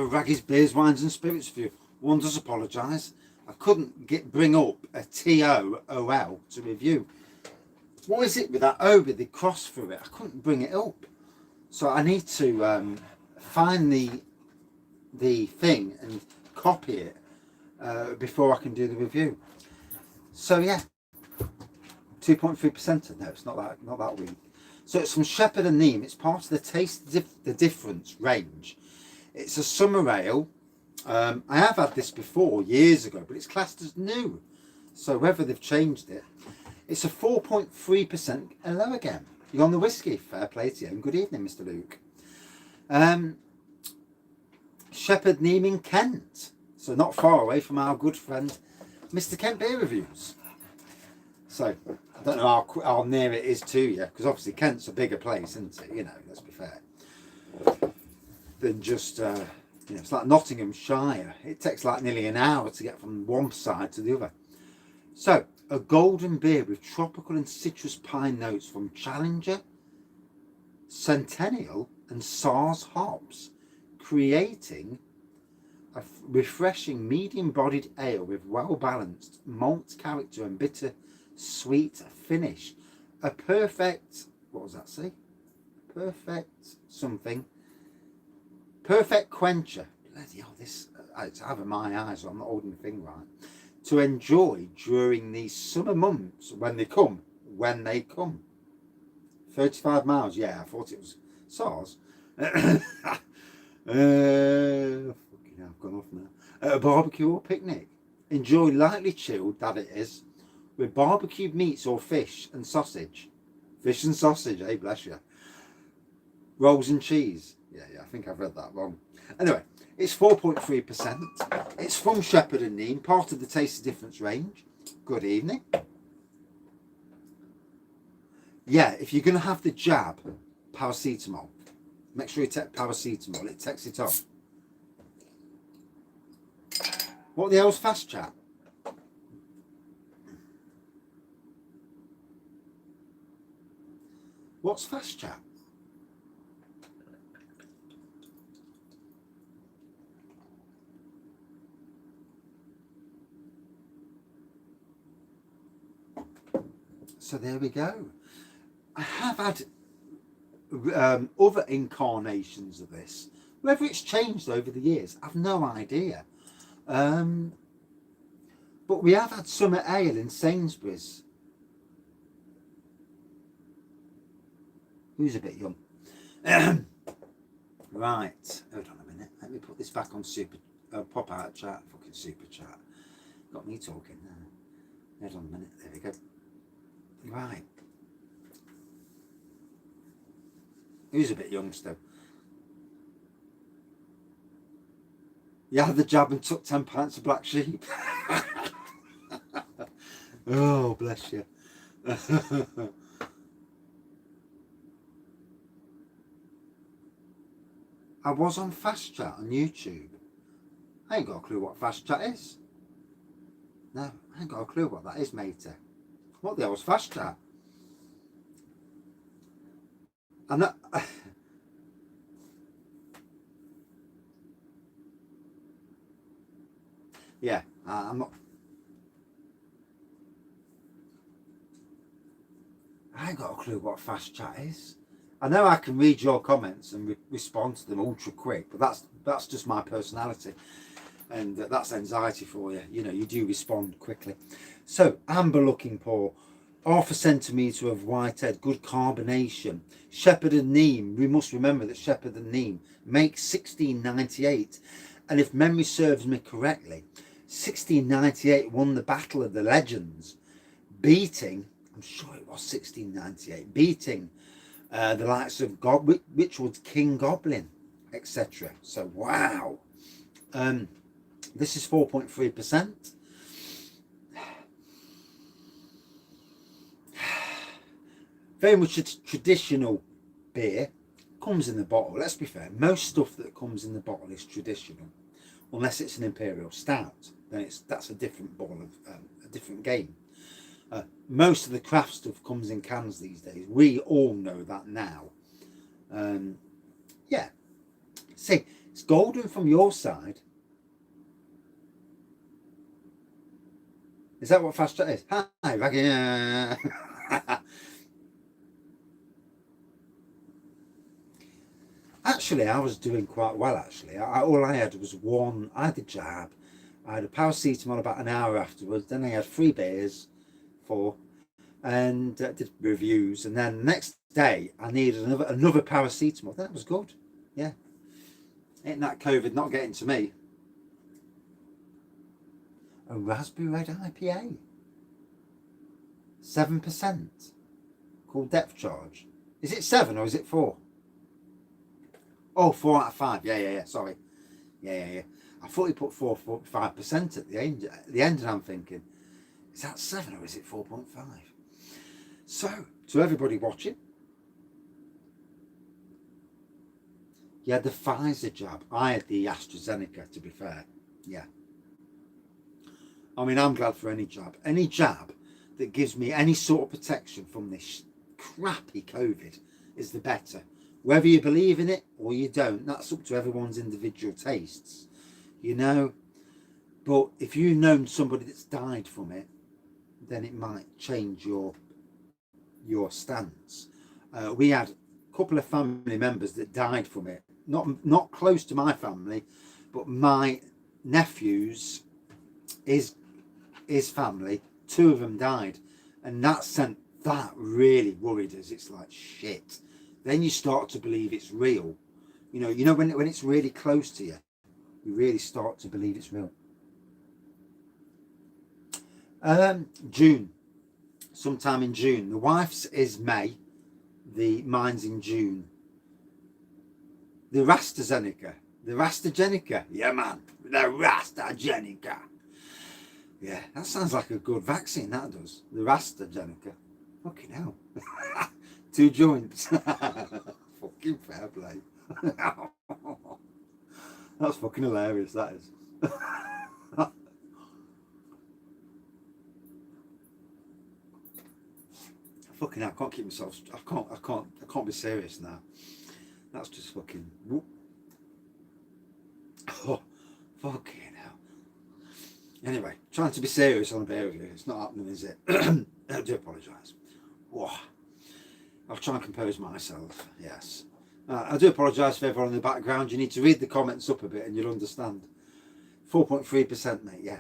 Wraggys Beers, Wines and Spirits review. One does apologise. I couldn't bring up a TOOL to review. What is it with that O with the cross through it? I couldn't bring it up. So I need to find the thing and copy it before I can do the review. So yeah, 2.3%. No, it's not that weak. So it's from Shepherd and Neame. It's part of the Taste the Difference range. It's a summer ale. I have had this before years ago, but it's classed as new. So whether they've changed it, it's a 4.3%. Hello again. You're on the whiskey. Fair play to you. And good evening, Mr. Luke. Shepherd Neame in Kent. So not far away from our good friend, Mr. Kent Beer Reviews. So I don't know how near it is to you, because obviously Kent's a bigger place, isn't it? You know, let's be fair. Than just, it's like Nottinghamshire. It takes like nearly an hour to get from one side to the other. So, a golden beer with tropical and citrus pine notes from Challenger, Centennial and SARS hops, creating a refreshing medium-bodied ale with well-balanced malt character and bitter sweet finish. A perfect, what does that say? Perfect something. Perfect quencher. Bloody hell, this, it's having my eyes, so I'm not holding the thing right. To enjoy during these summer months when they come. 35 miles, yeah, I thought it was SARS. Fucking hell, I've gone off now. At a barbecue or picnic. Enjoy lightly chilled, that it is, with barbecued meats or fish and sausage. Fish and sausage, eh, bless you. Rolls and cheese. Yeah, I think I've read that wrong. Anyway, it's 4.3%. It's from Shepherd and Neame, part of the Taste the Difference range. Good evening. Yeah, if you're going to have the jab, paracetamol. Make sure you take paracetamol. It takes it off. What the hell's fast chat? What's fast chat? So there we go. I have had other incarnations of this. Whether it's changed over the years, I've no idea. But we have had summer ale in Sainsbury's. Who's a bit young? Right, hold on a minute. Let me put this back on super. Pop out chat, fucking super chat. Got me talking now. Hold on a minute. There we go. Right. Who's a bit young still? You had the jab and took 10 pints of black sheep. Oh, bless you. I was on Fast Chat on YouTube. I ain't got a clue what Fast Chat is. No, I ain't got a clue what that is, matey. What the hell's Fast Chat? And that... yeah, I'm not... I ain't got a clue what Fast Chat is. I know I can read your comments and respond to them ultra quick, but that's just my personality. And that's anxiety for you. You know, you do respond quickly. So, amber looking pour, 1/2 centimetre of whitehead, good carbonation. Shepherd and Neame, we must remember that Shepherd and Neame makes 1698. And if memory serves me correctly, 1698 won the Battle of the Legends, beating, I'm sure it was 1698, beating the likes of Richard's King Goblin, etc. So, wow. This is 4.3%. Very much a traditional beer. Comes in the bottle. Let's be fair. Most stuff that comes in the bottle is traditional, unless it's an imperial stout. Then that's a different ball of a different game. Most of the craft stuff comes in cans these days. We all know that now. Yeah. See, It's golden from your side. Is that what fast chat is? Hi, Wraggys. Actually, I was doing quite well, actually. All I had was one, I had a jab, I had a paracetamol about an hour afterwards, then I had 3 beers, 4, and did reviews, and then the next day I needed another paracetamol. That was good. Yeah. Ain't that COVID not getting to me. A raspberry red IPA. 7%. Called Depth Charge. Is it 7 or is it 4? Oh, 4 out of 5. Yeah. Sorry. Yeah. I thought you put 4.5% at the end, and I'm thinking, is that 7 or is it 4.5? So, to everybody watching, you had the Pfizer jab. I had the AstraZeneca, to be fair. Yeah. I mean, I'm glad for any jab. Any jab that gives me any sort of protection from this crappy COVID is the better. Whether you believe in it or you don't, that's up to everyone's individual tastes, you know. But if you've known somebody that's died from it, then it might change your stance. We had a couple of family members that died from it. Not close to my family, but my nephews, his family, 2 of them died, and that really worried us. It's like, shit. Then you start to believe it's real. You know when it's really close to you, you really start to believe it's real. June, sometime in June. The wife's is May, mine's in June. The AstraZeneca, yeah man, the AstraZeneca. Yeah, that sounds like a good vaccine, that does. The AstraZeneca. Fucking hell. 2 joints. Fucking fair play. That's fucking hilarious, that is. Fucking hell, I can't keep myself. I can't be serious now. That's just fucking. Oh, fucking hell. Anyway, trying to be serious on a beer review. It's not happening, is it? I do apologise. Whoa. I'll try and compose myself. Yes. I do apologise for everyone in the background. You need to read the comments up a bit and you'll understand. 4.3%, mate. Yeah.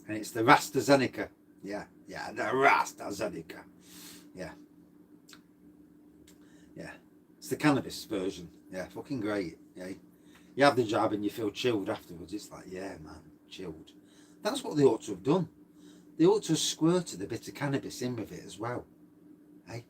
And it's the AstraZeneca. Yeah. The AstraZeneca. Yeah. It's the cannabis version. Yeah. Fucking great. Yeah. You have the jab and you feel chilled afterwards. It's like, yeah, man, chilled. That's what they ought to have done. They ought to have squirted a bit of cannabis in with it as well. Hey.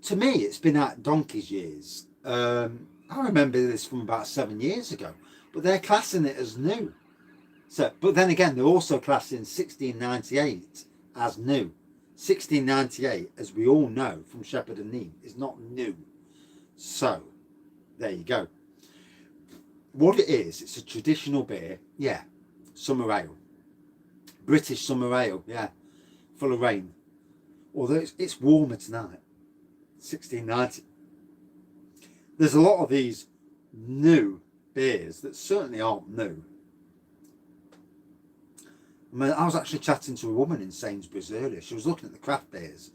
To me, it's been out donkey's years. I remember this from about 7 years ago, but they're classing it as new. So, but then again, they're also classing 1698 as new. 1698, as we all know from Shepherd and Neame, is not new. So, there you go. What it is, it's a traditional beer. Yeah, summer ale. British summer ale, yeah. Full of rain. Although it's warmer tonight. 1690. There's a lot of these new beers that certainly aren't new. I mean, I was actually chatting to a woman in Sainsbury's earlier. She was looking at the craft beers,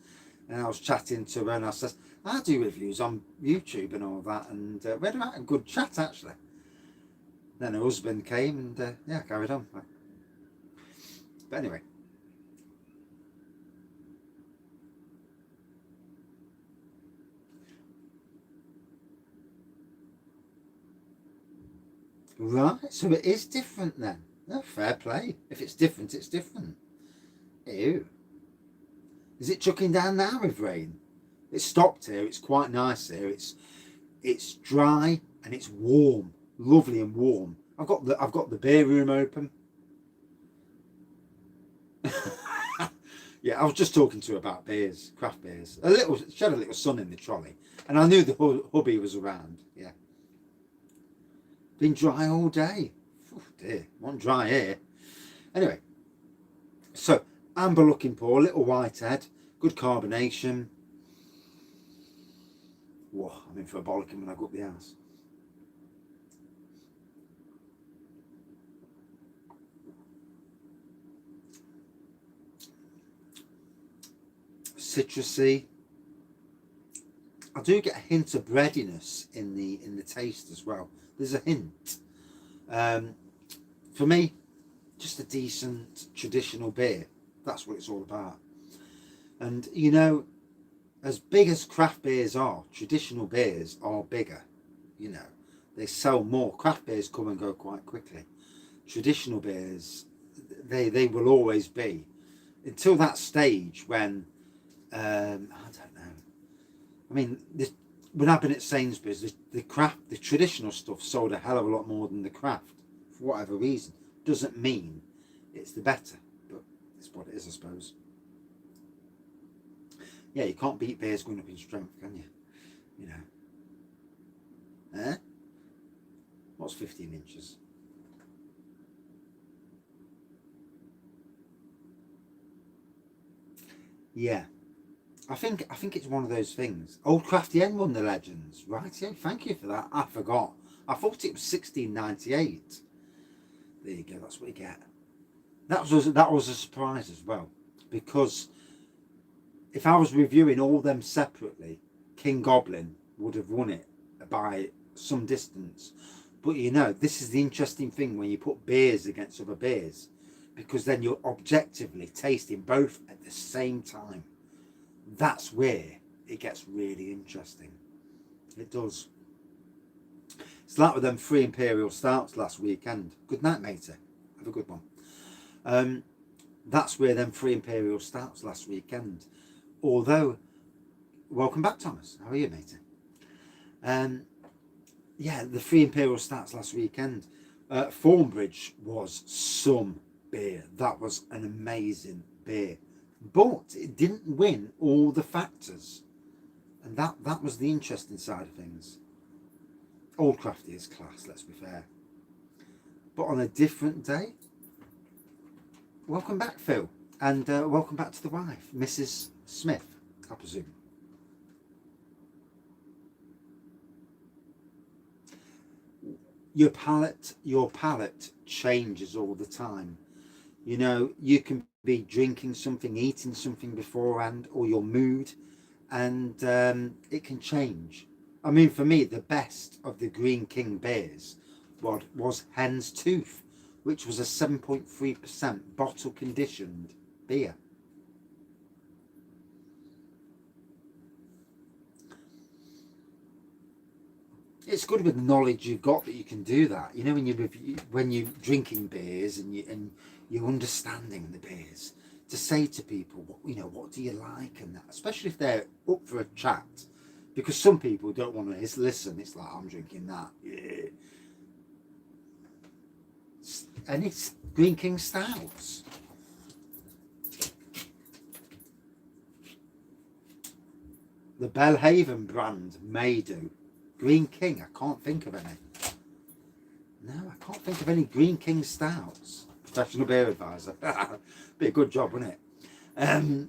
and I was chatting to her, and I said, I do reviews on YouTube and all that, and we had a good chat actually. Then her husband came, and yeah, carried on. But anyway. Right, so it is different then. No, fair play. If it's different, it's different. Ew. Is it chucking down now with rain? It's stopped here. It's quite nice here. It's dry and it's warm, lovely and warm. I've got the beer room open. Yeah, I was just talking to her about beers, craft beers. She had a little son in the trolley, and I knew the hubby was around. Yeah. Been dry all day. Oh dear, wasn't dry here. Anyway, so amber looking pour, little white head, good carbonation. Whoa, I'm in for a bollocking when I go up the house. Citrusy. I do get a hint of breadiness in the taste as well. There's a hint. For me, just a decent traditional beer. That's what it's all about. And you know, as big as craft beers are, traditional beers are bigger. You know, they sell more. Craft beers come and go quite quickly. Traditional beers, they will always be until that stage when I don't know. I mean, when I've been at Sainsbury's, the traditional stuff sold a hell of a lot more than the craft for whatever reason. Doesn't mean it's the better, but it's what it is, I suppose. Yeah, you can't beat beers going up in strength, can you? You know. Eh? What's 15 inches? Yeah. I think it's one of those things. Old Crafty N won the Legends, right? Yeah, thank you for that. I forgot. I thought it was 1698. There you go. That's what you get. That was a surprise as well, because if I was reviewing all them separately, King Goblin would have won it by some distance. But you know, this is the interesting thing when you put beers against other beers, because then you're objectively tasting both at the same time. That's where it gets really interesting. It does. It's like with them 3 Imperial Stouts last weekend. Good night, matey. Have a good one. That's where them 3 Imperial Stouts last weekend. Although, welcome back, Thomas. How are you, matey? Yeah, the 3 Imperial Stouts last weekend. Thornbridge was some beer. That was an amazing beer. But it didn't win all the factors. And that was the interesting side of things. Old Crafty is class, let's be fair. But on a different day. Welcome back, Phil. And welcome back to the wife, Mrs. Smith, I presume. Your palate changes all the time. You know, you can be drinking something, eating something beforehand, or your mood, and it can change. I mean, for me, the best of the Green King beers was Hen's Tooth, which was a 7.3% bottle conditioned beer. It's good with the knowledge you've got that you can do that. You know, when you're drinking beers and you're understanding the beers, to say to people, what do you like, and that, especially if they're up for a chat, because some people don't want to listen. It's like, I'm drinking that, yeah. And it's Green King Stouts. The Belhaven brand may do. Green King, I can't think of any. No, I can't think of any Green King Stouts. Professional beer advisor. Be a good job, wouldn't it? No,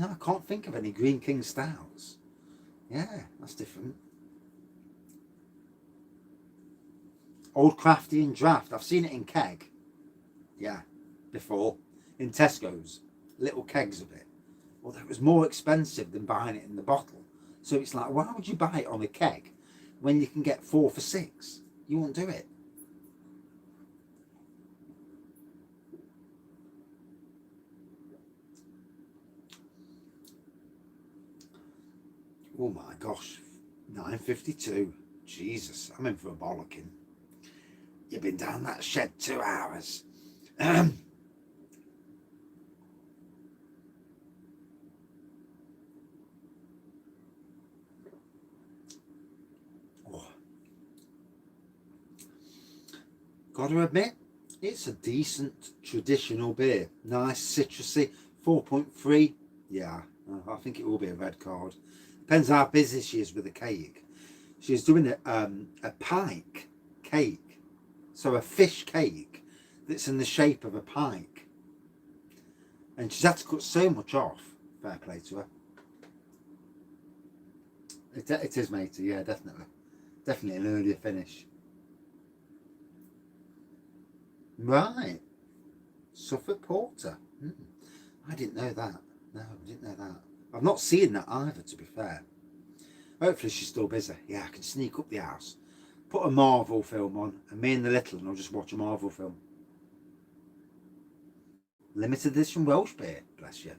I can't think of any Green King Stouts. Yeah, that's different. Old Crafty and Draft. I've seen it in keg. Yeah, before. In Tesco's. Little kegs of it. Although it was more expensive than buying it in the bottle. So it's like, why would you buy it on a keg when you can get 4 for £6? You won't do it. Oh my gosh, 9:52. Jesus, I'm in for a bollocking. You've been down that shed 2 hours. Oh. Got to admit, it's a decent traditional beer. Nice, citrusy, 4.3. Yeah, I think it will be a red card. Depends how busy she is with the cake. She's doing a pike cake, so a fish cake that's in the shape of a pike, and she's had to cut so much off. Fair play to her. It is, matey. Yeah, definitely. Definitely an earlier finish. Right. Suffolk Porter. I didn't know that. No, I didn't know that. I've not seen that either, to be fair. Hopefully she's still busy. Yeah, I can sneak up the house, put a Marvel film on, and me and the little and I'll just watch a Marvel film. Limited edition Welsh beer, bless you.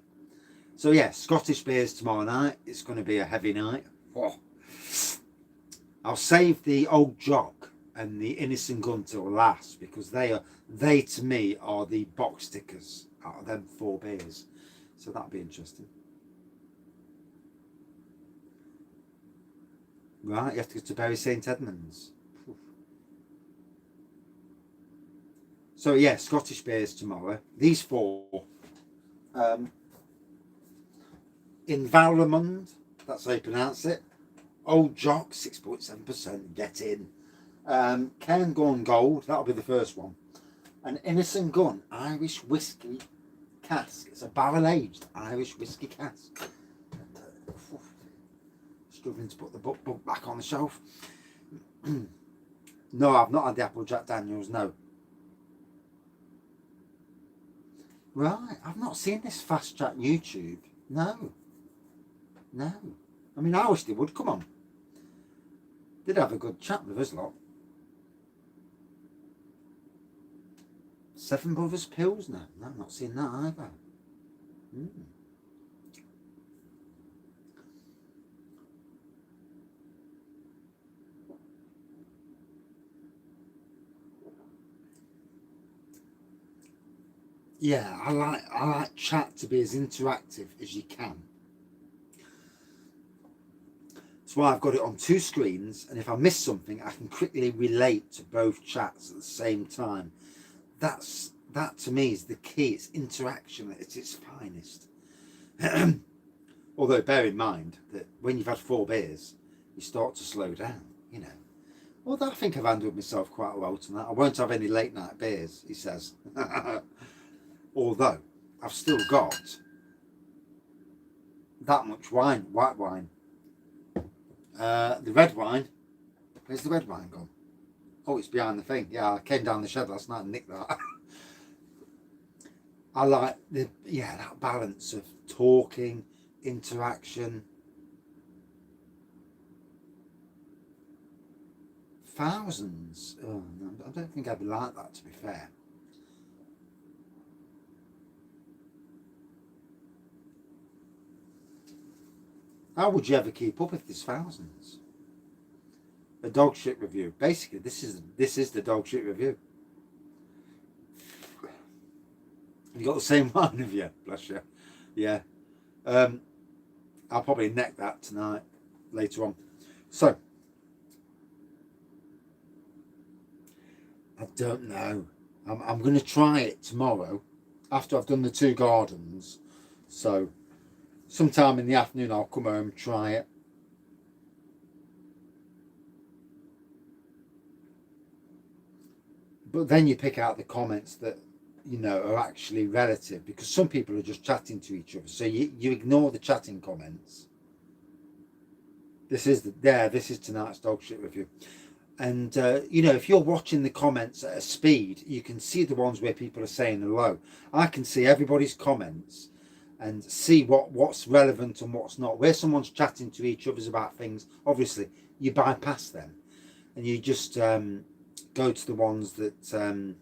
So yeah, Scottish beers tomorrow night. It's going to be a heavy night. Oh. I'll save the Old Jock and the Innocent Gun till last, because they to me are the box stickers out of them 4 beers. So that'll be interesting. Right, you have to go to Bury St Edmunds. So yeah, Scottish beers tomorrow. These 4. Invalmond, that's how you pronounce it. Old Jock, 6.7%, get in. Cairngorm Gold, that'll be the first one. An Innocent Gun Irish whiskey cask. It's a barrel-aged Irish whiskey cask. Struggling to put the book back on the shelf. No, I've not had the Applejack Daniels, no. Right, I've not seen this Fast Chat YouTube. No. I mean, I wish they would come on. Did have a good chat with us lot. 7 Brothers Pilsner. No, I've not seen that either. Yeah, I like chat to be as interactive as you can. That's why I've got it on 2 screens, and if I miss something, I can quickly relate to both chats at the same time. That to me is the key. It's interaction at its finest. Although bear in mind that when you've had 4 beers, you start to slow down, you know. Although I think I've handled myself quite well tonight. I won't have any late night beers, he says. Although I've still got that much wine, white wine. The red wine, where's the red wine gone? Oh, it's behind the thing. Yeah, I came down the shed last night and nicked that. I like that balance of talking, interaction. Thousands. Oh, no, I don't think I'd be like that, to be fair. How would you ever keep up if there's thousands? A dog shit review. Basically, this is the dog shit review. You got the same one, have you? Bless you. Yeah. I'll probably neck that tonight, later on. So, I don't know. I'm going to try it tomorrow after I've done the 2 gardens. So, sometime in the afternoon I'll come home, try it. But then you pick out the comments that, you know, are actually relative, because some people are just chatting to each other. So you ignore the chatting comments. This is tonight's dog shit review. And, you know, if you're watching the comments at a speed, you can see the ones where people are saying hello. I can see everybody's comments and see what's relevant and what's not. Where someone's chatting to each other about things, obviously, you bypass them. And you just go to the ones that...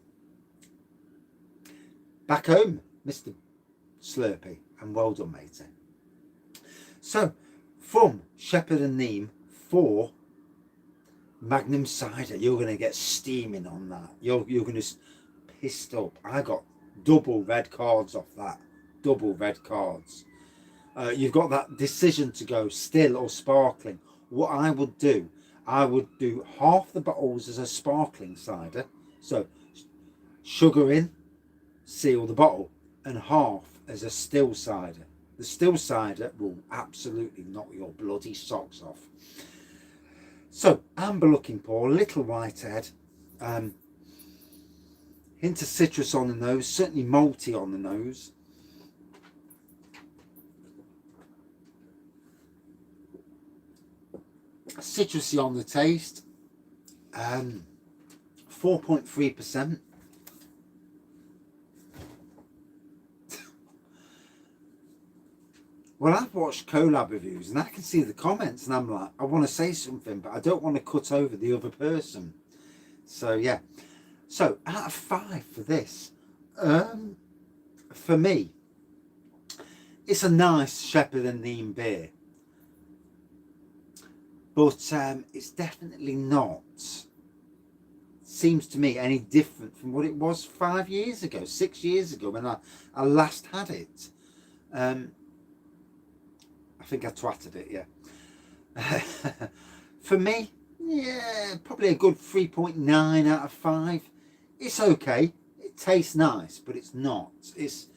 back home, Mr. Slurpee. And well done, matey. So, from Shepherd and Neame for... Magnum cider, you're going to get steaming on that. You're going to pissed up. I got double red cards off that. Double red cards. You've got that decision to go still or sparkling. What I would do half the bottles as a sparkling cider. So sugar in, seal the bottle, and half as a still cider. The still cider will absolutely knock your bloody socks off. So, amber looking pour, little white head, hint of citrus on the nose, certainly malty on the nose. citrusy on the taste. 4.3%. Well, I've watched collab reviews and I can see the comments and I'm like, I want to say something, but I don't want to cut over the other person. So yeah. So out of 5 for this, for me, it's a nice Shepherd and Neame beer. But it's definitely not, seems to me, any different from what it was 5 years ago, 6 years ago when I last had it. I think I twatted it, yeah. For me, yeah, probably a good 3.9 out of 5. It's okay. It tastes nice, but it's not. It's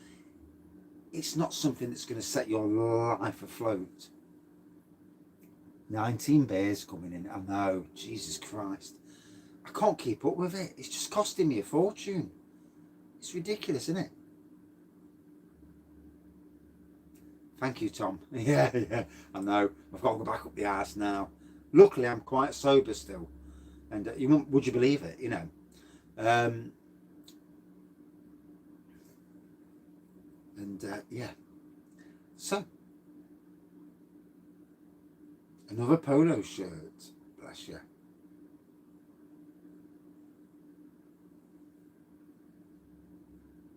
not something that's going to set your life afloat. 19 beers coming in. I know, Jesus Christ. I can't keep up with it. It's just costing me a fortune. It's ridiculous, isn't it? Thank you, Tom. Yeah, I know. I've got to go back up the arse now. Luckily, I'm quite sober still. And would you believe it, you know? Yeah. So, another polo shirt. Bless you.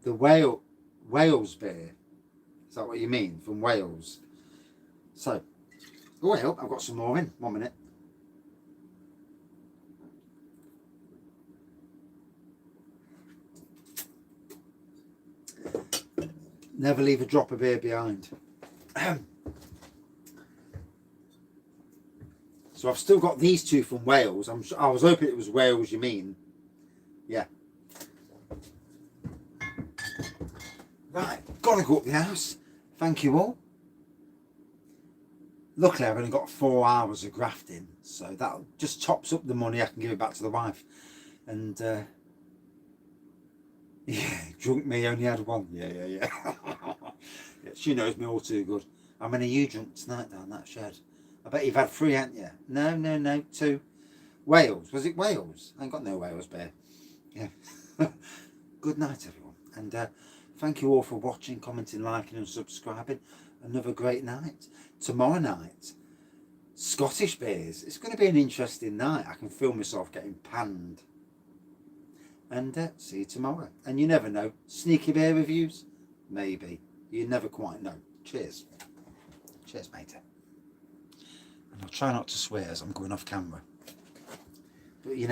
The Wales beer. Is that what you mean? From Wales. So, well, I've got some more in. 1 minute. Never leave a drop of beer behind. So I've still got these two from Wales. I was hoping it was Wales, you mean. Yeah. Right, gotta go up the house. Thank you all. Luckily, I've only got 4 hours of grafting, so that just tops up the money. I can give it back to the wife. And yeah, drunk me only had one. Yeah. Yeah, she knows me all too good. How many you drunk tonight down that shed? I bet you've had 3, haven't you? No, 2. Wales. Was it Wales? I ain't got no Wales beer. Yeah. Good night, everyone. And thank you all for watching, commenting, liking and subscribing. Another great night. Tomorrow night, Scottish beers. It's going to be an interesting night. I can feel myself getting panned. And see you tomorrow. And you never know. Sneaky beer reviews? Maybe. You never quite know. Cheers. Cheers, mate. And I'll try not to swear as I'm going off camera. But you know.